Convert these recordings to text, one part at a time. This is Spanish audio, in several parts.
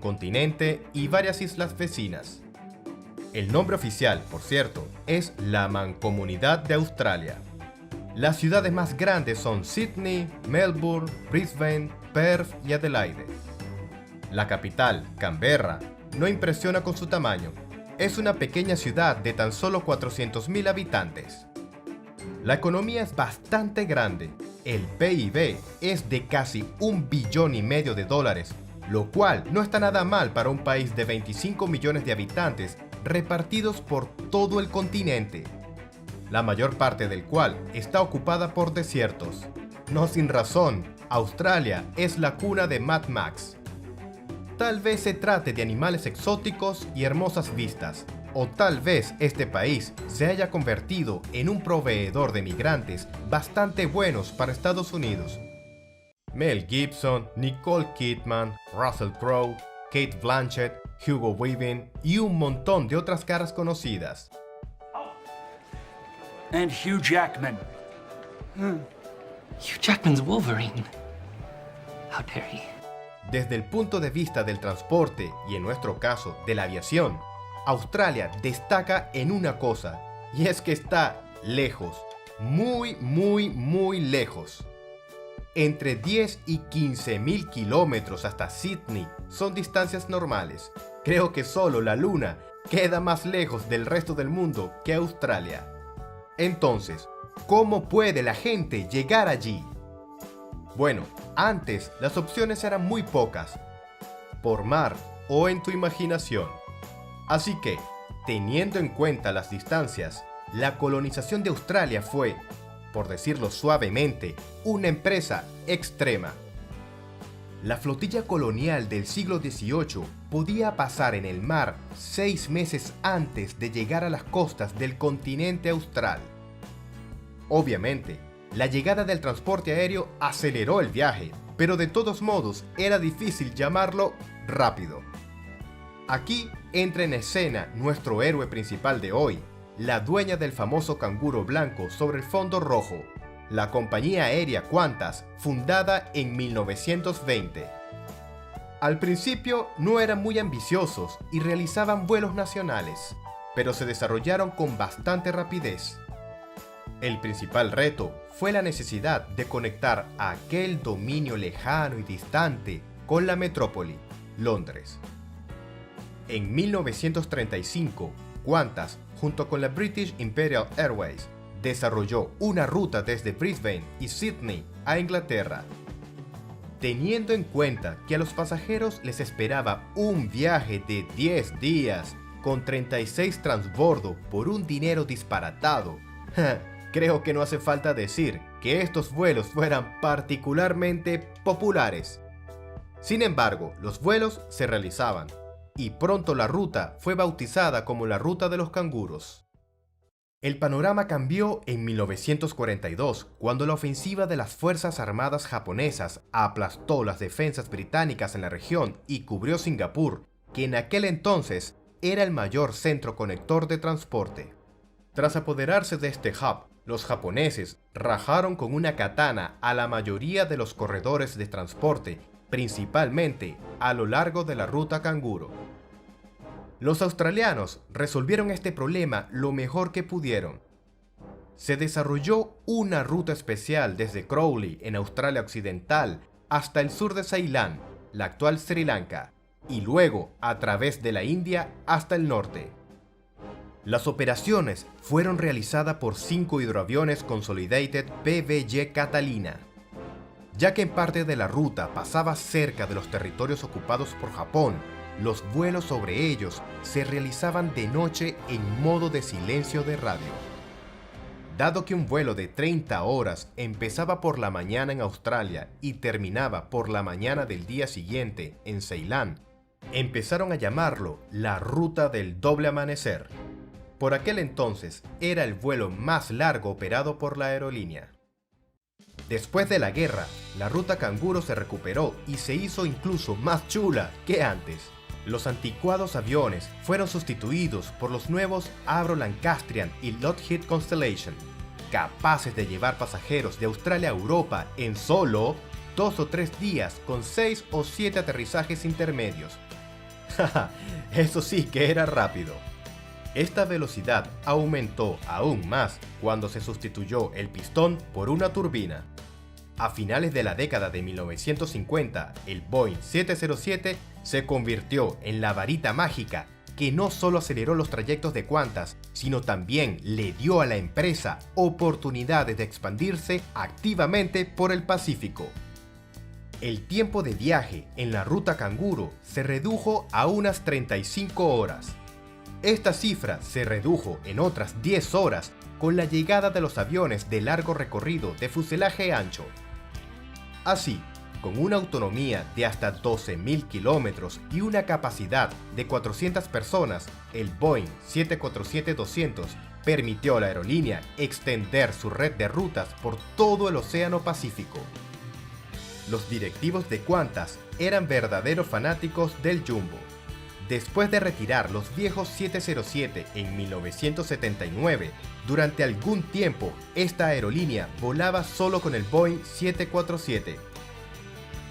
continente y varias islas vecinas. El nombre oficial, por cierto, es la Mancomunidad de Australia. Las ciudades más grandes son Sydney, Melbourne, Brisbane, Perth y Adelaide. La capital, Canberra, no impresiona con su tamaño. Es una pequeña ciudad de tan solo 400.000 habitantes. La economía es bastante grande. El PIB es de casi $1,5 billones, lo cual no está nada mal para un país de 25 millones de habitantes repartidos por todo el continente, la mayor parte del cual está ocupada por desiertos. No sin razón, Australia es la cuna de Mad Max. Tal vez se trate de animales exóticos y hermosas vistas, o tal vez este país se haya convertido en un proveedor de migrantes bastante buenos para Estados Unidos. Mel Gibson, Nicole Kidman, Russell Crowe, Cate Blanchett, Hugo Weaving y un montón de otras caras conocidas. And Hugh Jackman. Hugh Jackman's Wolverine. How dare he? Desde el punto de vista del transporte y en nuestro caso de la aviación, Australia destaca en una cosa, y es que está lejos, muy lejos. Entre 10 y 15.000 kilómetros hasta Sydney son distancias normales. Creo que solo la Luna queda más lejos del resto del mundo que Australia. Entonces, ¿cómo puede la gente llegar allí? Bueno, antes las opciones eran muy pocas, por mar o en tu imaginación. Así que, teniendo en cuenta las distancias, la colonización de Australia fue, por decirlo suavemente, una empresa extrema. La flotilla colonial del siglo XVIII podía pasar en el mar 6 meses antes de llegar a las costas del continente austral. Obviamente, la llegada del transporte aéreo aceleró el viaje, pero de todos modos era difícil llamarlo rápido. Aquí entra en escena nuestro héroe principal de hoy, la dueña del famoso canguro blanco sobre el fondo rojo, la compañía aérea Qantas, fundada en 1920. Al principio no eran muy ambiciosos y realizaban vuelos nacionales, pero se desarrollaron con bastante rapidez. El principal reto fue la necesidad de conectar aquel dominio lejano y distante con la metrópoli, Londres. En 1935, Qantas, junto con la British Imperial Airways, desarrolló una ruta desde Brisbane y Sydney a Inglaterra. Teniendo en cuenta que a los pasajeros les esperaba un viaje de 10 días con 36 transbordo por un dinero disparatado, creo que no hace falta decir que estos vuelos fueran particularmente populares. Sin embargo, los vuelos se realizaban, y pronto la ruta fue bautizada como la Ruta de los Canguros. El panorama cambió en 1942, cuando la ofensiva de las Fuerzas Armadas japonesas aplastó las defensas británicas en la región y cubrió Singapur, que en aquel entonces era el mayor centro conector de transporte. Tras apoderarse de este hub, los japoneses rajaron con una katana a la mayoría de los corredores de transporte, principalmente a lo largo de la ruta canguro. Los australianos resolvieron este problema lo mejor que pudieron. Se desarrolló una ruta especial desde Crowley, en Australia Occidental, hasta el sur de Ceilán, la actual Sri Lanka, y luego a través de la India hasta el norte. Las operaciones fueron realizadas por 5 hidroaviones Consolidated PBJ Catalina. Ya que en parte de la ruta pasaba cerca de los territorios ocupados por Japón, los vuelos sobre ellos se realizaban de noche en modo de silencio de radio. Dado que un vuelo de 30 horas empezaba por la mañana en Australia y terminaba por la mañana del día siguiente en Ceilán, empezaron a llamarlo la Ruta del Doble Amanecer. Por aquel entonces era el vuelo más largo operado por la aerolínea. Después de la guerra, la ruta canguro se recuperó y se hizo incluso más chula que antes. Los anticuados aviones fueron sustituidos por los nuevos Avro Lancastrian y Lockheed Constellation, capaces de llevar pasajeros de Australia a Europa en solo 2 o 3 días con 6 o 7 aterrizajes intermedios. Eso sí que era rápido. Esta velocidad aumentó aún más cuando se sustituyó el pistón por una turbina. A finales de la década de 1950, el Boeing 707 se convirtió en la varita mágica que no solo aceleró los trayectos de Qantas, sino también le dio a la empresa oportunidades de expandirse activamente por el Pacífico. El tiempo de viaje en la ruta Canguro se redujo a unas 35 horas. Esta cifra se redujo en otras 10 horas con la llegada de los aviones de largo recorrido de fuselaje ancho. Así, con una autonomía de hasta 12.000 kilómetros y una capacidad de 400 personas, el Boeing 747-200 permitió a la aerolínea extender su red de rutas por todo el Océano Pacífico. Los directivos de Qantas eran verdaderos fanáticos del Jumbo. Después de retirar los viejos 707 en 1979, durante algún tiempo esta aerolínea volaba solo con el Boeing 747.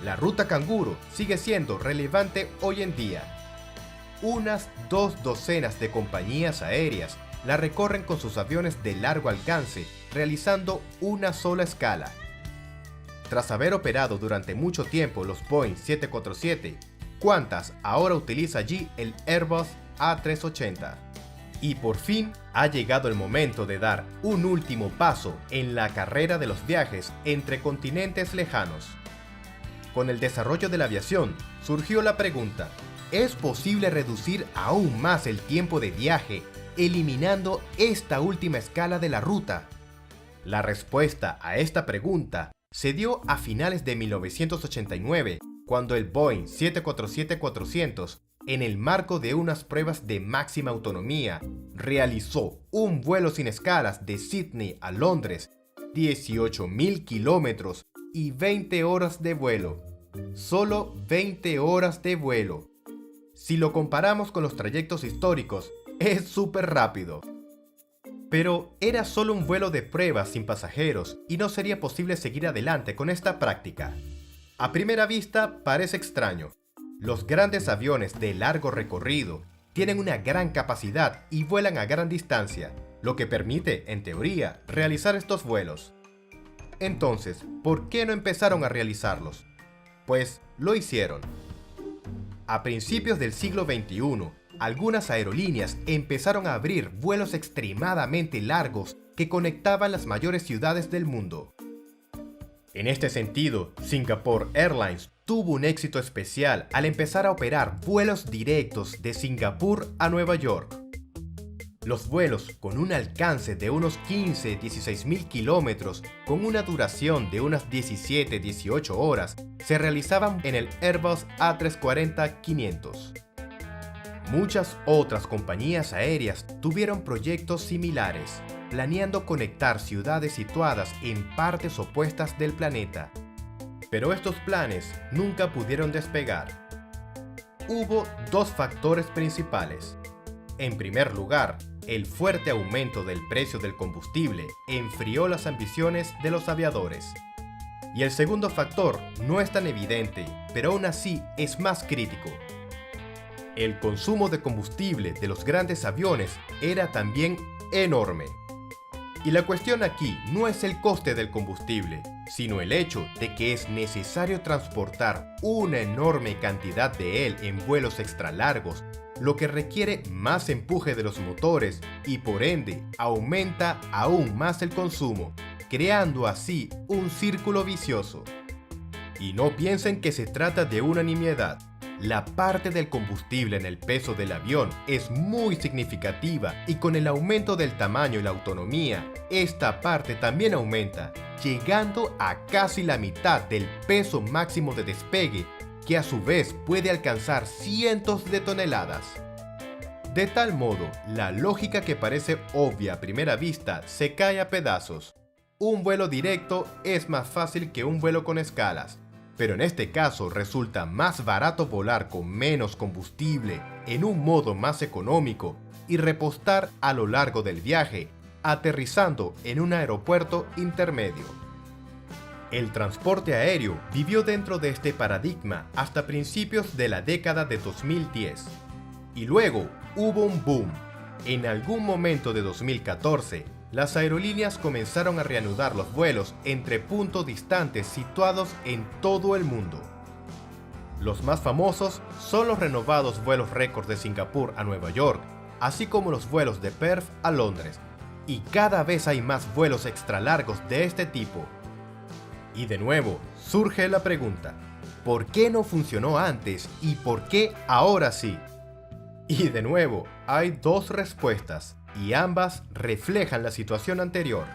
La ruta Canguro sigue siendo relevante hoy en día. Unas 2 docenas de compañías aéreas la recorren con sus aviones de largo alcance, realizando una sola escala. Tras haber operado durante mucho tiempo los Boeing 747, Qantas ahora utiliza allí el Airbus A380. Y por fin ha llegado el momento de dar un último paso en la carrera de los viajes entre continentes lejanos. Con el desarrollo de la aviación, surgió la pregunta: ¿es posible reducir aún más el tiempo de viaje, eliminando esta última escala de la ruta? La respuesta a esta pregunta se dio a finales de 1989, cuando el Boeing 747-400, en el marco de unas pruebas de máxima autonomía, realizó un vuelo sin escalas de Sydney a Londres, 18.000 kilómetros y 20 horas de vuelo. Solo 20 horas de vuelo. Si lo comparamos con los trayectos históricos, es súper rápido. Pero era solo un vuelo de pruebas sin pasajeros y no sería posible seguir adelante con esta práctica. A primera vista parece extraño. Los grandes aviones de largo recorrido tienen una gran capacidad y vuelan a gran distancia, lo que permite, en teoría, realizar estos vuelos. Entonces, ¿por qué no empezaron a realizarlos? Pues lo hicieron. A principios del siglo XXI, algunas aerolíneas empezaron a abrir vuelos extremadamente largos que conectaban las mayores ciudades del mundo. En este sentido, Singapore Airlines tuvo un éxito especial al empezar a operar vuelos directos de Singapur a Nueva York. Los vuelos con un alcance de unos 15-16.000 kilómetros, con una duración de unas 17-18 horas, se realizaban en el Airbus A340-500. Muchas otras compañías aéreas tuvieron proyectos similares, planeando conectar ciudades situadas en partes opuestas del planeta. Pero estos planes nunca pudieron despegar. Hubo 2 factores principales. En primer lugar, el fuerte aumento del precio del combustible enfrió las ambiciones de los aviadores. Y el segundo factor no es tan evidente, pero aún así es más crítico. El consumo de combustible de los grandes aviones era también enorme. Y la cuestión aquí no es el coste del combustible, sino el hecho de que es necesario transportar una enorme cantidad de él en vuelos extra largos, lo que requiere más empuje de los motores y por ende aumenta aún más el consumo, creando así un círculo vicioso. Y no piensen que se trata de una nimiedad. La parte del combustible en el peso del avión es muy significativa y con el aumento del tamaño y la autonomía, esta parte también aumenta, llegando a casi la mitad del peso máximo de despegue, que a su vez puede alcanzar cientos de toneladas. De tal modo, la lógica que parece obvia a primera vista se cae a pedazos. Un vuelo directo es más fácil que un vuelo con escalas. Pero en este caso resulta más barato volar con menos combustible, en un modo más económico, y repostar a lo largo del viaje, aterrizando en un aeropuerto intermedio. El transporte aéreo vivió dentro de este paradigma hasta principios de la década de 2010. Y luego hubo un boom. En algún momento de 2014, las aerolíneas comenzaron a reanudar los vuelos entre puntos distantes situados en todo el mundo. Los más famosos son los renovados vuelos récord de Singapur a Nueva York, así como los vuelos de Perth a Londres, y cada vez hay más vuelos extra largos de este tipo. Y de nuevo, surge la pregunta, ¿por qué no funcionó antes y por qué ahora sí? Y de nuevo, hay dos respuestas, y ambas reflejan la situación anterior.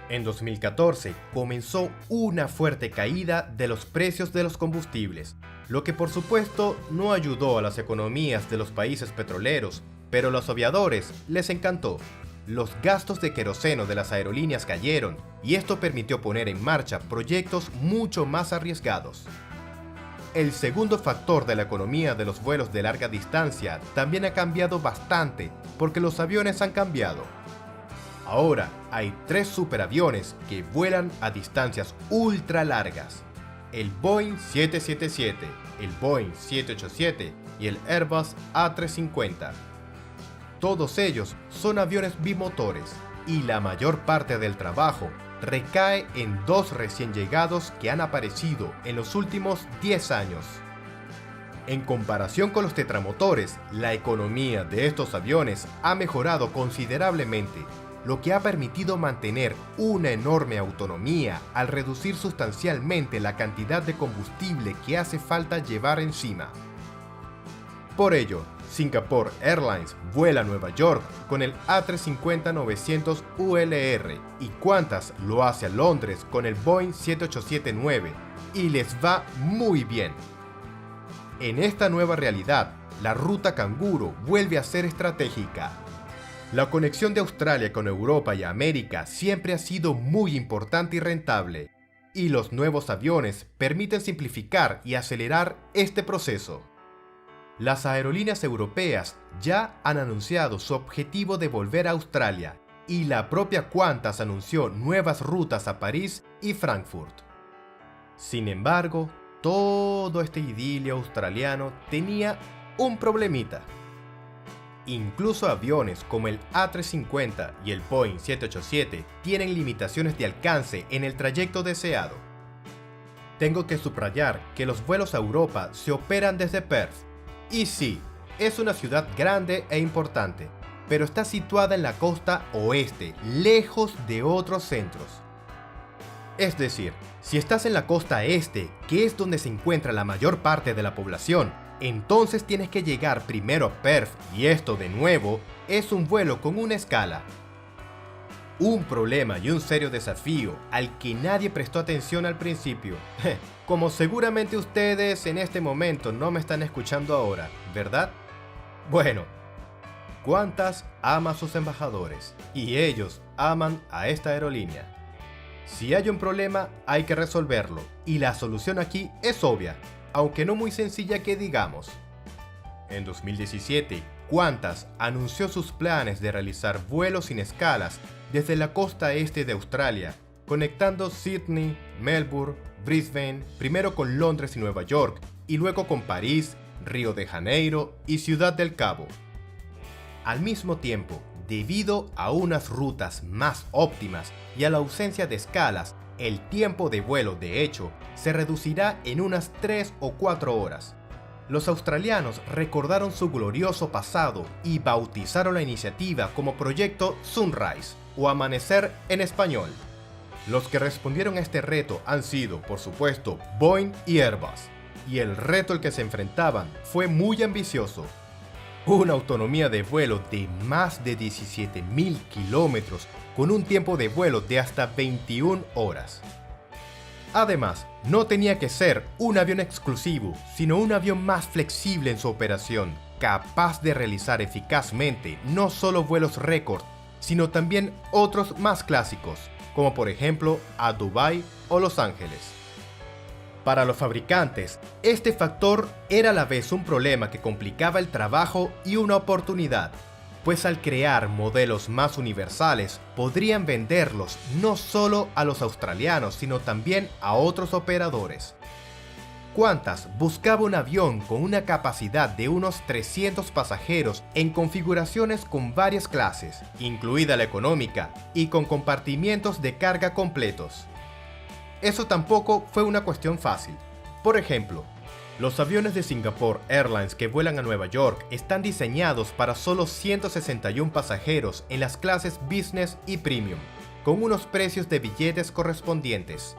En 2014 comenzó una fuerte caída de los precios de los combustibles, lo que por supuesto no ayudó a las economías de los países petroleros, pero a los aviadores les encantó. Los gastos de queroseno de las aerolíneas cayeron y esto permitió poner en marcha proyectos mucho más arriesgados. El segundo factor de la economía de los vuelos de larga distancia también ha cambiado bastante porque los aviones han cambiado. Ahora hay 3 superaviones que vuelan a distancias ultra largas: el Boeing 777, el Boeing 787 y el Airbus A350. Todos ellos son aviones bimotores y la mayor parte del trabajo recae en 2 recién llegados que han aparecido en los últimos 10 años. En comparación con los tetramotores, la economía de estos aviones ha mejorado considerablemente, lo que ha permitido mantener una enorme autonomía al reducir sustancialmente la cantidad de combustible que hace falta llevar encima. Por ello, Singapore Airlines vuela a Nueva York con el A350-900 ULR y Qantas lo hace a Londres con el Boeing 787-9 y les va muy bien. En esta nueva realidad, la ruta canguro vuelve a ser estratégica. La conexión de Australia con Europa y América siempre ha sido muy importante y rentable, y los nuevos aviones permiten simplificar y acelerar este proceso. Las aerolíneas europeas ya han anunciado su objetivo de volver a Australia y la propia Qantas anunció nuevas rutas a París y Frankfurt. Sin embargo, todo este idilio australiano tenía un problemita. Incluso aviones como el A350 y el Boeing 787 tienen limitaciones de alcance en el trayecto deseado. Tengo que subrayar que los vuelos a Europa se operan desde Perth. Y sí, es una ciudad grande e importante, pero está situada en la costa oeste, lejos de otros centros. Es decir, si estás en la costa este, que es donde se encuentra la mayor parte de la población, entonces tienes que llegar primero a Perth y esto de nuevo es un vuelo con una escala. Un problema y un serio desafío al que nadie prestó atención al principio. Como seguramente ustedes en este momento no me están escuchando ahora, ¿verdad? Bueno, Qantas ama a sus embajadores y ellos aman a esta aerolínea. Si hay un problema, hay que resolverlo y la solución aquí es obvia, aunque no muy sencilla que digamos. En 2017, Qantas anunció sus planes de realizar vuelos sin escalas desde la costa este de Australia, conectando Sydney, Melbourne, Brisbane, primero con Londres y Nueva York, y luego con París, Río de Janeiro y Ciudad del Cabo. Al mismo tiempo, debido a unas rutas más óptimas y a la ausencia de escalas, el tiempo de vuelo, de hecho, se reducirá en unas 3 o 4 horas. Los australianos recordaron su glorioso pasado y bautizaron la iniciativa como Proyecto Sunrise, o Amanecer en español. Los que respondieron a este reto han sido, por supuesto, Boeing y Airbus, y el reto al que se enfrentaban fue muy ambicioso. Una autonomía de vuelo de más de 17.000 kilómetros con un tiempo de vuelo de hasta 21 horas. Además, no tenía que ser un avión exclusivo, sino un avión más flexible en su operación, capaz de realizar eficazmente no solo vuelos récord, sino también otros más clásicos, como por ejemplo a Dubái o Los Ángeles. Para los fabricantes, este factor era a la vez un problema que complicaba el trabajo y una oportunidad. pues al crear modelos más universales podrían venderlos no solo a los australianos sino también a otros operadores. Qantas buscaba un avión con una capacidad de unos 300 pasajeros en configuraciones con varias clases, incluida la económica, y con compartimientos de carga completos. Eso tampoco fue una cuestión fácil. Por ejemplo, los aviones de Singapore Airlines que vuelan a Nueva York están diseñados para solo 161 pasajeros en las clases Business y Premium, con unos precios de billetes correspondientes.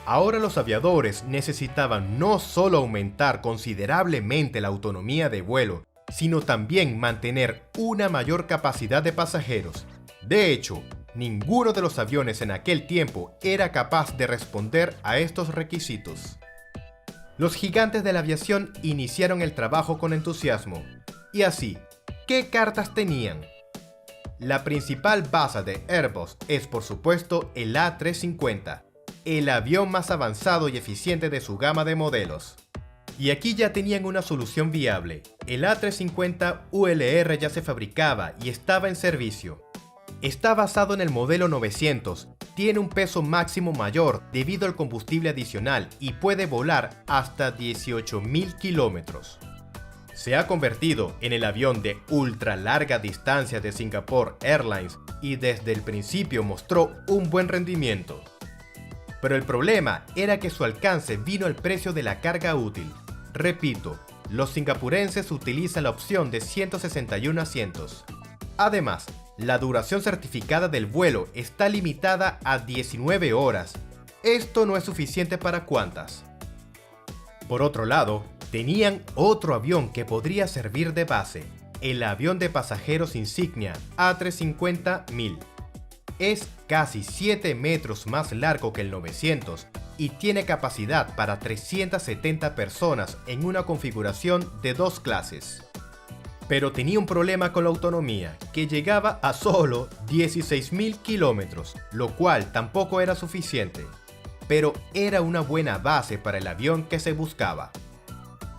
Ahora los aviadores necesitaban no solo aumentar considerablemente la autonomía de vuelo, sino también mantener una mayor capacidad de pasajeros. De hecho, ninguno de los aviones en aquel tiempo era capaz de responder a estos requisitos. Los gigantes de la aviación iniciaron el trabajo con entusiasmo. Y así, ¿qué cartas tenían? La principal base de Airbus es por supuesto el A350, el avión más avanzado y eficiente de su gama de modelos. Y aquí ya tenían una solución viable. El A350 ULR ya se fabricaba y estaba en servicio. Está basado en el modelo 900, tiene un peso máximo mayor debido al combustible adicional y puede volar hasta 18.000 kilómetros. Se ha convertido en el avión de ultra larga distancia de Singapore Airlines y desde el principio mostró un buen rendimiento. Pero el problema era que su alcance vino al precio de la carga útil. Repito, los singapurenses utilizan la opción de 161 asientos. Además, la duración certificada del vuelo está limitada a 19 horas. Esto no es suficiente para Qantas. Por otro lado, tenían otro avión que podría servir de base, el avión de pasajeros insignia A350-1000. Es casi 7 metros más largo que el 900 y tiene capacidad para 370 personas en una configuración de dos clases. Pero tenía un problema con la autonomía, que llegaba a solo 16.000 kilómetros, lo cual tampoco era suficiente. Pero era una buena base para el avión que se buscaba.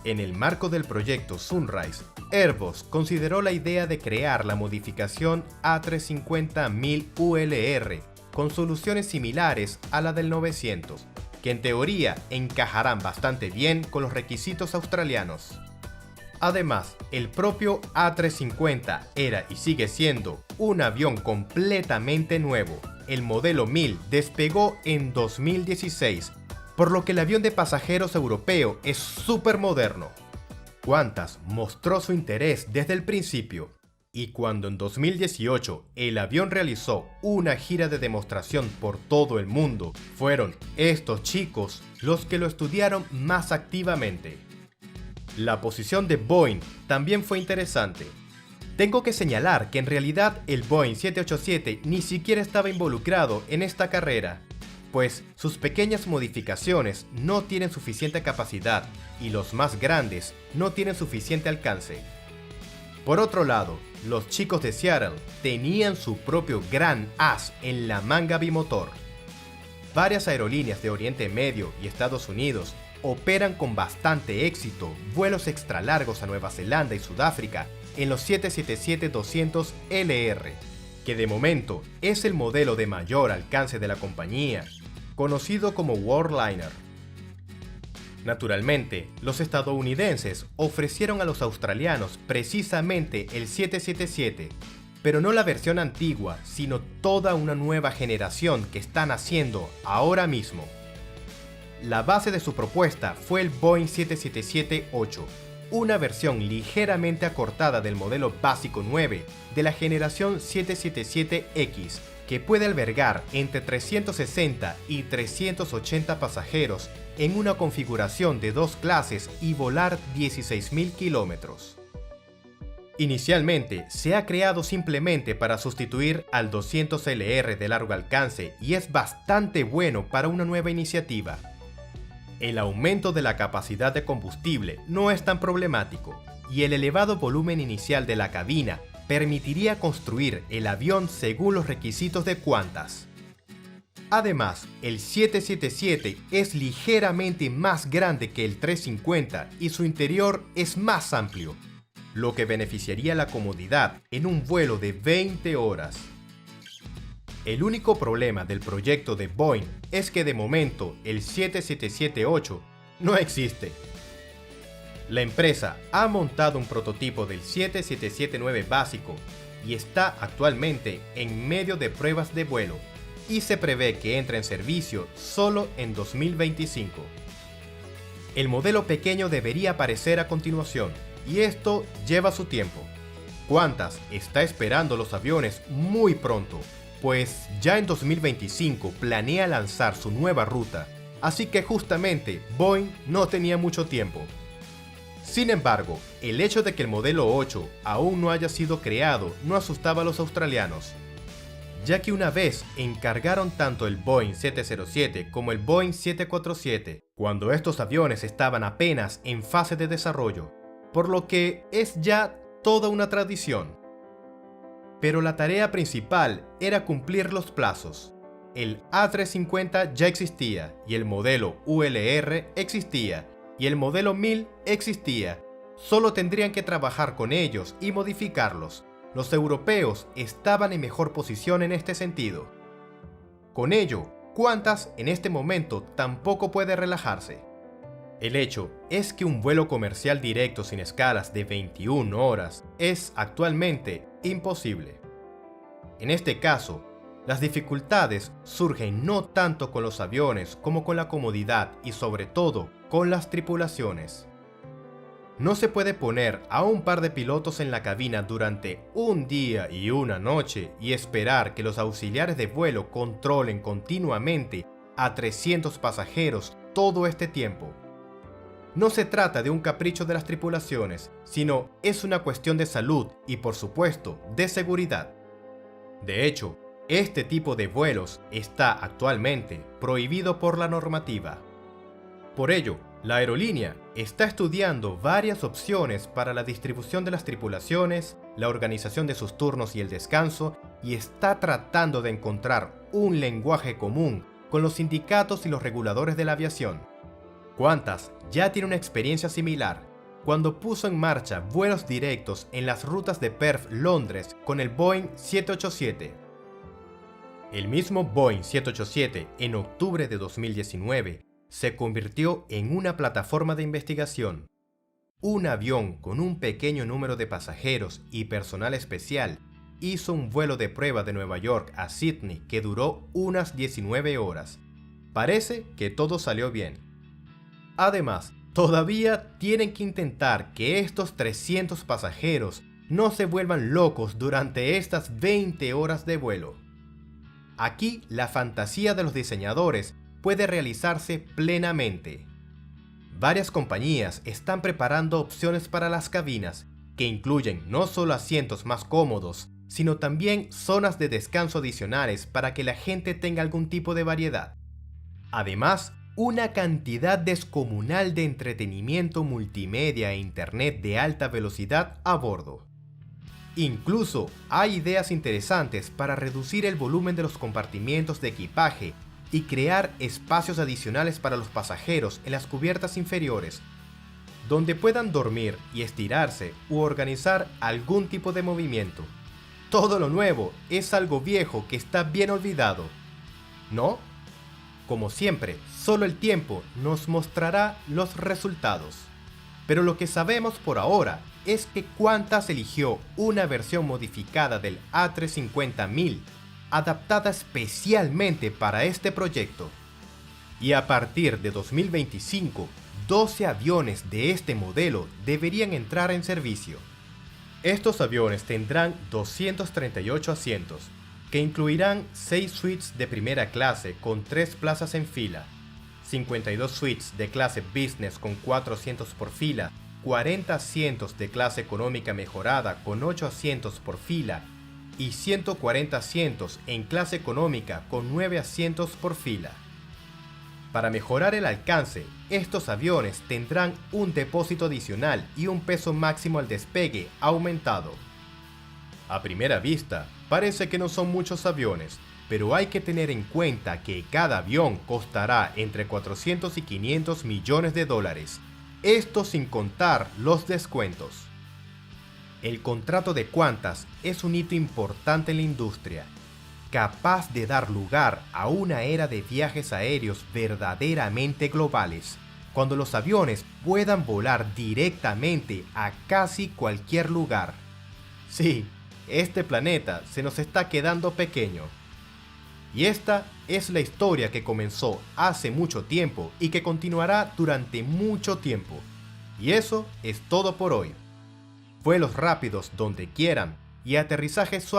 En el marco del proyecto Sunrise, Airbus consideró la idea de crear la modificación A350-1000 ULR con soluciones similares a la del 900, que en teoría encajarán bastante bien con los requisitos australianos. Además, el propio A350 era y sigue siendo un avión completamente nuevo. El modelo 1000 despegó en 2016, por lo que el avión de pasajeros europeo es súper moderno. Qantas mostró su interés desde el principio, y cuando en 2018 el avión realizó una gira de demostración por todo el mundo, fueron estos chicos los que lo estudiaron más activamente. La posición de Boeing también fue interesante. Tengo que señalar que en realidad el Boeing 787 ni siquiera estaba involucrado en esta carrera, pues sus pequeñas modificaciones no tienen suficiente capacidad y los más grandes no tienen suficiente alcance. Por otro lado, los chicos de Seattle tenían su propio gran as en la manga bimotor. Varias aerolíneas de Oriente Medio y Estados Unidos operan con bastante éxito vuelos extra largos a Nueva Zelanda y Sudáfrica en los 777-200 LR, que de momento es el modelo de mayor alcance de la compañía, conocido como Worldliner. Naturalmente, los estadounidenses ofrecieron a los australianos precisamente el 777, pero no la versión antigua, sino toda una nueva generación que están haciendo ahora mismo. La base de su propuesta fue el Boeing 777-8, una versión ligeramente acortada del modelo básico 9 de la generación 777X, que puede albergar entre 360 y 380 pasajeros en una configuración de dos clases y volar 16.000 kilómetros. Inicialmente se ha creado simplemente para sustituir al 200LR de largo alcance y es bastante bueno para una nueva iniciativa. El aumento de la capacidad de combustible no es tan problemático y el elevado volumen inicial de la cabina permitiría construir el avión según los requisitos de Qantas. Además, el 777 es ligeramente más grande que el 350 y su interior es más amplio. lo que beneficiaría la comodidad en un vuelo de 20 horas. El único problema del proyecto de Boeing es que de momento el 7778 no existe. La empresa ha montado un prototipo del 7779 básico y está actualmente en medio de pruebas de vuelo y se prevé que entre en servicio solo en 2025. El modelo pequeño debería aparecer a continuación y esto lleva su tiempo. Qantas está esperando los aviones muy pronto, pues ya en 2025 planea lanzar su nueva ruta, así que justamente Boeing no tenía mucho tiempo. Sin embargo, el hecho de que el modelo 8 aún no haya sido creado no asustaba a los australianos, ya que una vez encargaron tanto el Boeing 707 como el Boeing 747, cuando estos aviones estaban apenas en fase de desarrollo, por lo que es ya toda una tradición. Pero la tarea principal era cumplir los plazos. El A350 ya existía y el modelo ULR existía y el modelo 1000 existía. Solo tendrían que trabajar con ellos y modificarlos. Los europeos estaban en mejor posición en este sentido. Con ello, Qantas en este momento tampoco puede relajarse. El hecho es que un vuelo comercial directo sin escalas de 21 horas es actualmente imposible. En este caso, las dificultades surgen no tanto con los aviones como con la comodidad y sobre todo con las tripulaciones. No se puede poner a un par de pilotos en la cabina durante un día y una noche y esperar que los auxiliares de vuelo controlen continuamente a 300 pasajeros todo este tiempo. No se trata de un capricho de las tripulaciones, sino es una cuestión de salud y, por supuesto, de seguridad. De hecho, este tipo de vuelos está actualmente prohibido por la normativa. Por ello, la aerolínea está estudiando varias opciones para la distribución de las tripulaciones, la organización de sus turnos y el descanso, y está tratando de encontrar un lenguaje común con los sindicatos y los reguladores de la aviación. Qantas ya tiene una experiencia similar cuando puso en marcha vuelos directos en las rutas de Perth-Londres con el Boeing 787. El mismo Boeing 787 en octubre de 2019 se convirtió en una plataforma de investigación. Un avión con un pequeño número de pasajeros y personal especial hizo un vuelo de prueba de Nueva York a Sydney que duró unas 19 horas. Parece que todo salió bien. Además, todavía tienen que intentar que estos 300 pasajeros no se vuelvan locos durante estas 20 horas de vuelo. Aquí la fantasía de los diseñadores puede realizarse plenamente. Varias compañías están preparando opciones para las cabinas, que incluyen no solo asientos más cómodos, sino también zonas de descanso adicionales para que la gente tenga algún tipo de variedad. Además, una cantidad descomunal de entretenimiento multimedia e internet de alta velocidad a bordo. Incluso hay ideas interesantes para reducir el volumen de los compartimientos de equipaje y crear espacios adicionales para los pasajeros en las cubiertas inferiores, donde puedan dormir y estirarse u organizar algún tipo de movimiento. Todo lo nuevo es algo viejo que está bien olvidado, ¿no? Como siempre, solo el tiempo nos mostrará los resultados. Pero lo que sabemos por ahora es que Qantas eligió una versión modificada del A350-1000, adaptada especialmente para este proyecto. Y a partir de 2025, 12 aviones de este modelo deberían entrar en servicio. Estos aviones tendrán 238 asientos, que incluirán 6 suites de primera clase con 3 plazas en fila, 52 suites de clase business con 4 asientos por fila, 40 asientos de clase económica mejorada con 8 asientos por fila y 140 asientos en clase económica con 9 asientos por fila. Para mejorar el alcance, estos aviones tendrán un depósito adicional y un peso máximo al despegue aumentado. A primera vista, parece que no son muchos aviones, pero hay que tener en cuenta que cada avión costará entre 400 y 500 millones de dólares, esto sin contar los descuentos. El contrato de Qantas es un hito importante en la industria, capaz de dar lugar a una era de viajes aéreos verdaderamente globales, cuando los aviones puedan volar directamente a casi cualquier lugar. Sí, este planeta se nos está quedando pequeño. Y esta es la historia que comenzó hace mucho tiempo y que continuará durante mucho tiempo. Y eso es todo por hoy. Vuelos rápidos donde quieran y aterrizajes suaves